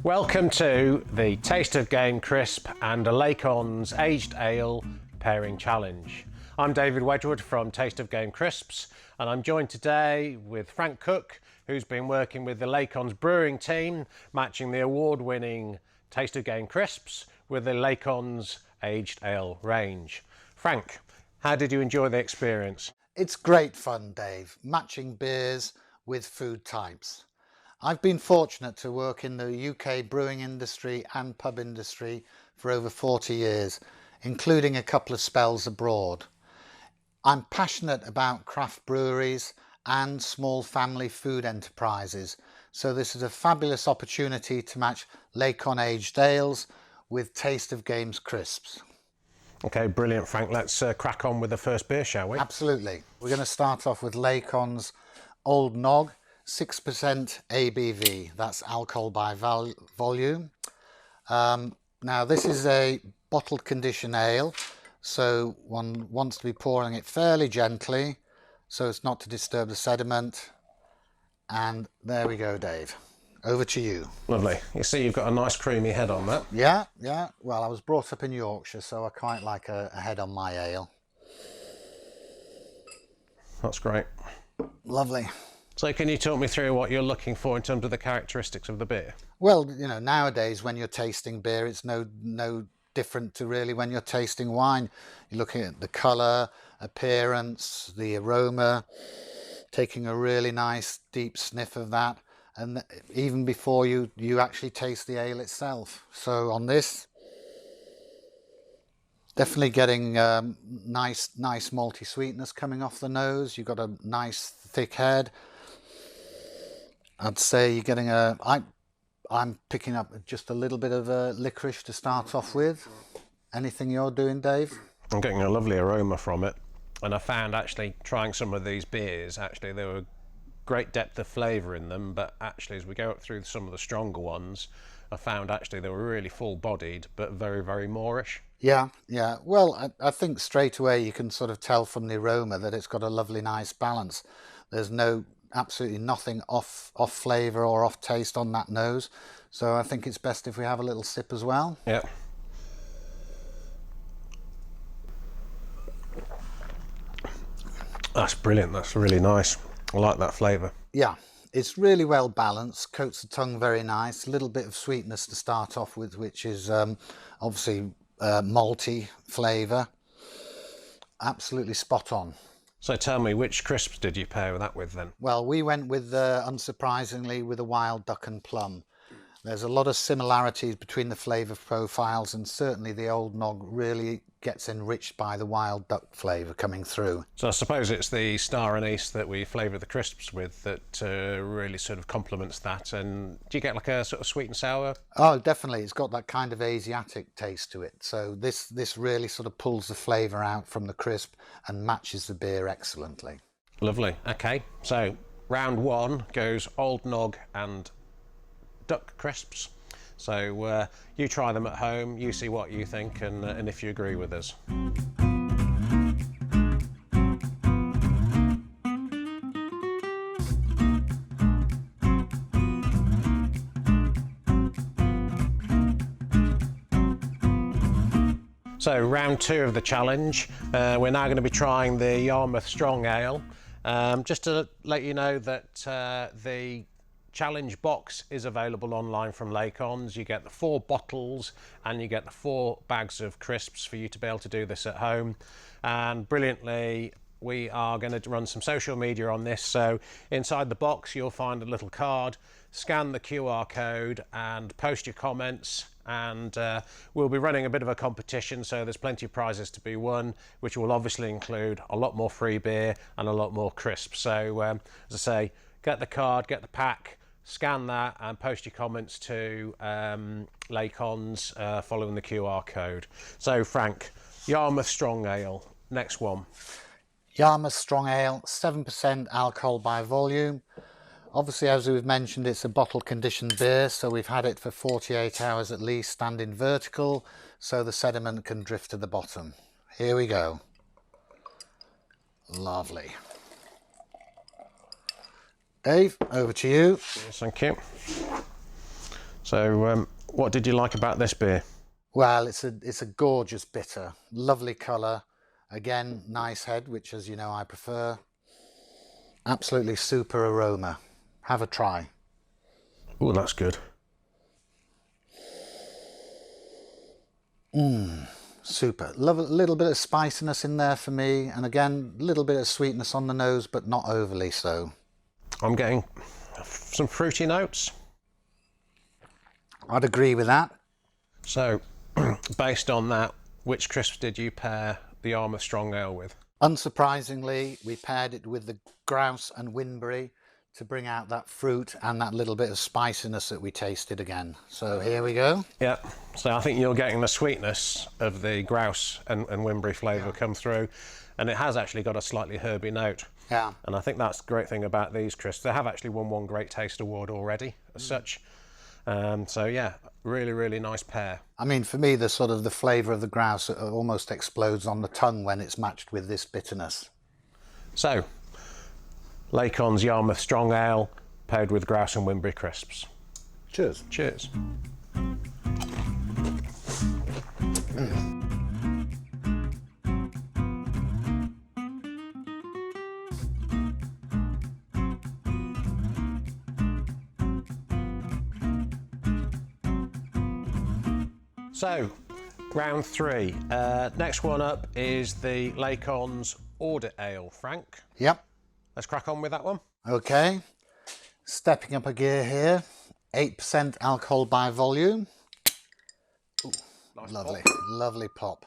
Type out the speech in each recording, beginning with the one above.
Welcome to the Taste of Game Crisp and a Lacons Aged Ale Pairing Challenge. I'm David Wedgwood from Taste of Game Crisps, and I'm joined today with Frank Cook, who's been working with the Lacons brewing team, matching the award-winning Taste of Game Crisps with the Lacons Aged Ale range. Frank, how did you enjoy the experience? It's great fun, Dave, matching beers with food types. I've been fortunate to work in the UK brewing industry and pub industry for over 40 years, including a couple of spells abroad. I'm passionate about craft breweries and small family food enterprises, so this is a fabulous opportunity to match Lacon aged ales with Taste of Games crisps. Okay, brilliant, Frank. Let's crack on with the first beer, shall we? Absolutely. We're going to start off with Lacons Old Nog, 6% ABV. That's alcohol by volume. Now this is a bottled condition ale, so one wants to be pouring it fairly gently so as not to disturb the sediment. And there we go, Dave. Over to you. Lovely. You see you've got a nice creamy head on that. Yeah. Well, I was brought up in Yorkshire, so I quite like a head on my ale. That's great. Lovely. So can you talk me through what you're looking for in terms of the characteristics of the beer? Well, you know, nowadays when you're tasting beer, it's no different to really when you're tasting wine. You're looking at the colour, appearance, the aroma, taking a really nice deep sniff of that, and even before you actually taste the ale itself. So on this, definitely getting nice malty sweetness coming off the nose. You've got a nice thick head. I'd say you're getting I'm picking up just a little bit of licorice to start off with. Anything you're doing, Dave? I'm getting a lovely aroma from it, and I found actually trying some of these beers, actually there were great depth of flavour in them, but actually as we go up through some of the stronger ones, I found actually they were really full-bodied but very, very moreish. Yeah. Well, I think straight away you can sort of tell from the aroma that it's got a lovely, nice balance. There's absolutely nothing off flavour or off taste on that nose. So I think it's best if we have a little sip as well. Yeah. That's brilliant. That's really nice. I like that flavour. Yeah, it's really well balanced, coats the tongue very nice, a little bit of sweetness to start off with, which is obviously malty flavour. Absolutely spot on. So tell me, which crisps did you pair that with then? Well, we went with, unsurprisingly, with a wild duck and plum. There's a lot of similarities between the flavour profiles, and certainly the Old Nog really gets enriched by the wild duck flavour coming through. So I suppose it's the star anise that we flavour the crisps with that really sort of complements that. And do you get like a sort of sweet and sour? Oh, definitely. It's got that kind of Asiatic taste to it. So this really sort of pulls the flavour out from the crisp and matches the beer excellently. Lovely. Okay, so round one goes Old Nog and duck crisps. So you try them at home, you see what you think, and if you agree with us. So round two of the challenge, we're now going to be trying the Yarmouth Strong Ale. Just to let you know that the challenge box is available online from Lacons. You get the 4 bottles and you get the 4 bags of crisps for you to be able to do this at home. And brilliantly, we are going to run some social media on this. So inside the box, you'll find a little card. Scan the QR code and post your comments. And we'll be running a bit of a competition, so there's plenty of prizes to be won, which will obviously include a lot more free beer and a lot more crisps. So as I say, get the card, get the pack, scan that and post your comments to Lacons following the QR code. So Frank, Yarmouth Strong Ale, next one. Yarmouth Strong Ale, 7% alcohol by volume. Obviously, as we've mentioned, it's a bottle conditioned beer, so we've had it for 48 hours at least, standing vertical, so the sediment can drift to the bottom. Here we go. Lovely. Dave, over to you. Yes, thank you. So what did you like about this beer? Well, it's a gorgeous bitter, lovely colour. Again, nice head, which, as you know, I prefer. Absolutely super aroma. Have a try. Oh, that's good. Super. Love a little bit of spiciness in there for me, and again, a little bit of sweetness on the nose, but not overly so. I'm getting some fruity notes. I'd agree with that. So, based on that, which crisps did you pair the Yarmouth Strong Ale with? Unsurprisingly, we paired it with the grouse and whinberry to bring out that fruit and that little bit of spiciness that we tasted again. So here we go. Yeah, so I think you're getting the sweetness of the grouse and whinberry flavour come through, and it has actually got a slightly herby note. Yeah. And I think that's the great thing about these crisps. They have actually won one Great Taste Award already, as such. So yeah, really, really nice pair. I mean, for me, the sort of the flavour of the grouse almost explodes on the tongue when it's matched with this bitterness. So, Lacons Yarmouth Strong Ale paired with grouse and whinberry crisps. Cheers. Cheers. So, round three. Next one up is the Lacons Audit Ale. Frank, Yep. let's crack on with that one. Okay. Stepping up a gear here. 8% alcohol by volume. Ooh, Nice lovely, pop. lovely pop.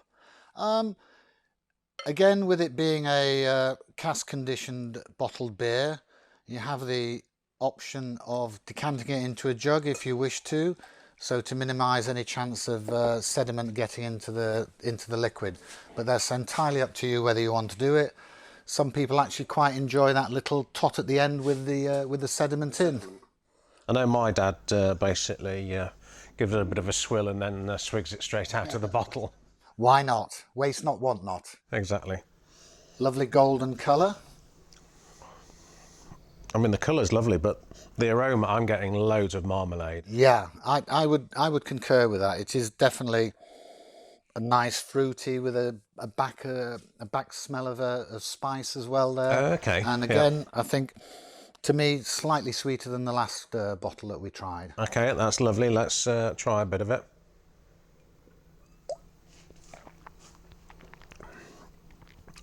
Again, with it being a cask conditioned bottled beer, you have the option of decanting it into a jug if you wish to, so to minimise any chance of sediment getting into the liquid. But that's entirely up to you whether you want to do it. Some people actually quite enjoy that little tot at the end with the sediment in. I know my dad basically gives it a bit of a swill and then swigs it straight out of the bottle. Why not? Waste not, want not. Exactly. Lovely golden colour. I mean, the colour's lovely, but the aroma, I'm getting loads of marmalade. Yeah, I would concur with that. It is definitely a nice fruity with a back smell of spice as well there. Okay. And again, I think to me slightly sweeter than the last bottle that we tried. Okay, that's lovely. Let's try a bit of it.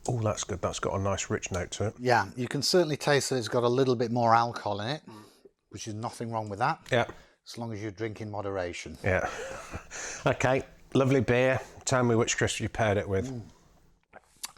Oh, that's good. That's got a nice rich note to it. Yeah, you can certainly taste that it's got a little bit more alcohol in it, which is nothing wrong with that. Yeah. As long as you drink in moderation. Yeah. Okay, lovely beer. Tell me which crisp you paired it with.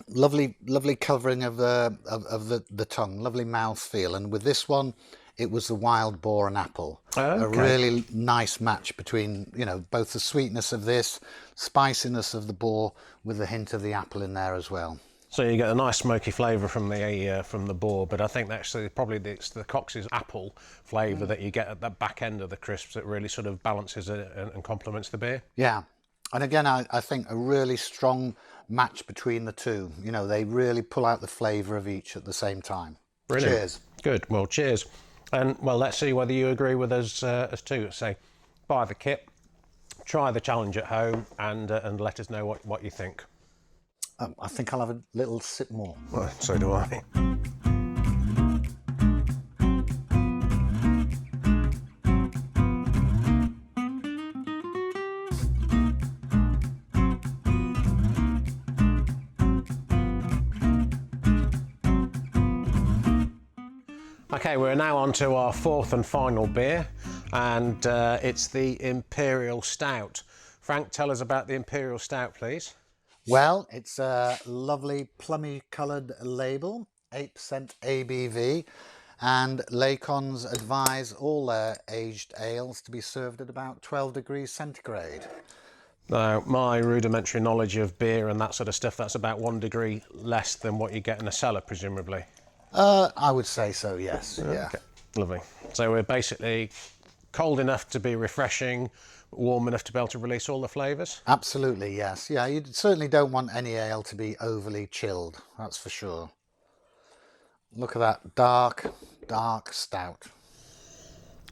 Lovely covering of the tongue, lovely mouth feel, and with this one, it was the wild boar and apple. Okay. A really nice match between, you know, both the sweetness of this, spiciness of the boar, with a hint of the apple in there as well. So you get a nice smoky flavour from the boar, but I think actually probably it's the Cox's apple flavour that you get at the back end of the crisps that really sort of balances it and complements the beer. Yeah, and again, I think a really strong match between the two. You know, they really pull out the flavour of each at the same time. Brilliant. Cheers. Good. Well, cheers. And well, let's see whether you agree with us as too. Say, buy the kit, try the challenge at home, and let us know what you think. I think I'll have a little sip more. Well, so do I. Okay, we're now on to our fourth and final beer, and it's the Imperial Stout. Frank, tell us about the Imperial Stout, please. Well, it's a lovely plummy coloured label, 8% ABV, and Lacons advise all their aged ales to be served at about 12 degrees centigrade. Now, my rudimentary knowledge of beer and that sort of stuff, that's about 1 degree less than what you get in a cellar, presumably. I would say so, yes. Yeah. Okay, lovely. So we're basically cold enough to be refreshing, warm enough to be able to release all the flavours? Absolutely, yes. Yeah, you certainly don't want any ale to be overly chilled, that's for sure. Look at that dark stout.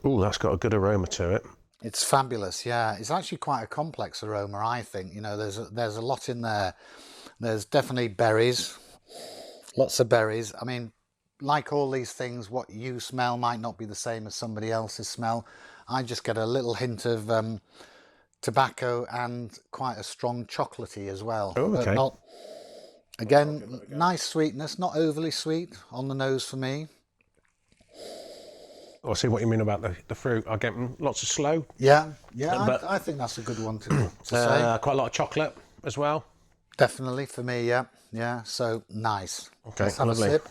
Oh, that's got a good aroma to it. It's fabulous, yeah. It's actually quite a complex aroma, I think. You know, there's a lot in there. There's definitely berries, lots of berries. I mean, like all these things, what you smell might not be the same as somebody else's smell. I just get a little hint of tobacco and quite a strong chocolatey as well. Oh, okay. But not, again, nice sweetness, not overly sweet on the nose for me. I see what you mean about the fruit. I get lots of slow. Yeah, But I think that's a good one to say. quite a lot of chocolate as well. Definitely for me, yeah. So nice. Okay, Let's have lovely. a sip.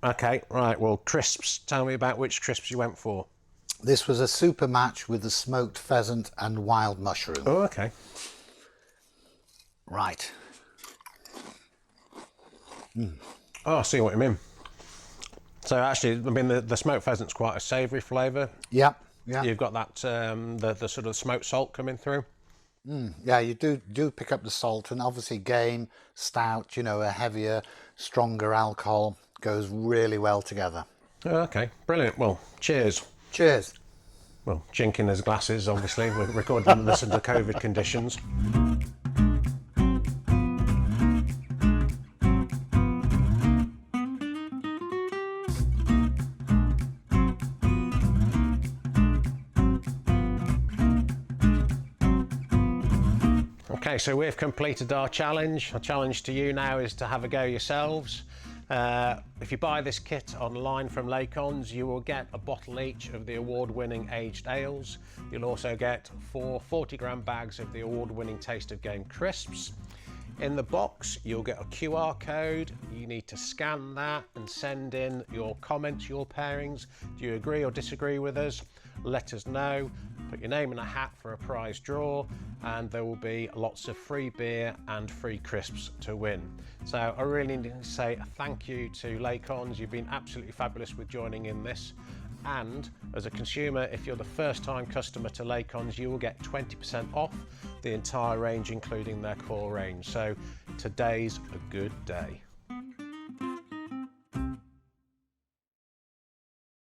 Okay, right. Well, crisps. Tell me about which crisps you went for. This was a super match with the smoked pheasant and wild mushroom. Oh, okay. Right. Oh, I see what you mean. So actually, I mean, the smoked pheasant's quite a savoury flavour. Yeah. You've got that the sort of smoked salt coming through. Yeah, you do pick up the salt, and obviously game, stout, you know, a heavier, stronger alcohol goes really well together. Oh, okay, brilliant. Well, cheers. Cheers. Well, jinking his glasses, obviously. We're recording this under COVID conditions. Okay, so we've completed our challenge. Our challenge to you now is to have a go yourselves. If you buy this kit online from Lacons, you will get a bottle each of the award-winning aged ales. You'll also get 4 40-gram bags of the award-winning Taste of Game crisps. In the box, you'll get a QR code. You need to scan that and send in your comments, your pairings. Do you agree or disagree with us? Let us know. Put your name in a hat for a prize draw, and there will be lots of free beer and free crisps to win. So I really need to say thank you to Lacons. You've been absolutely fabulous with joining in this. And as a consumer, if you're the first time customer to Lacons, you will get 20% off the entire range, including their core range. So today's a good day.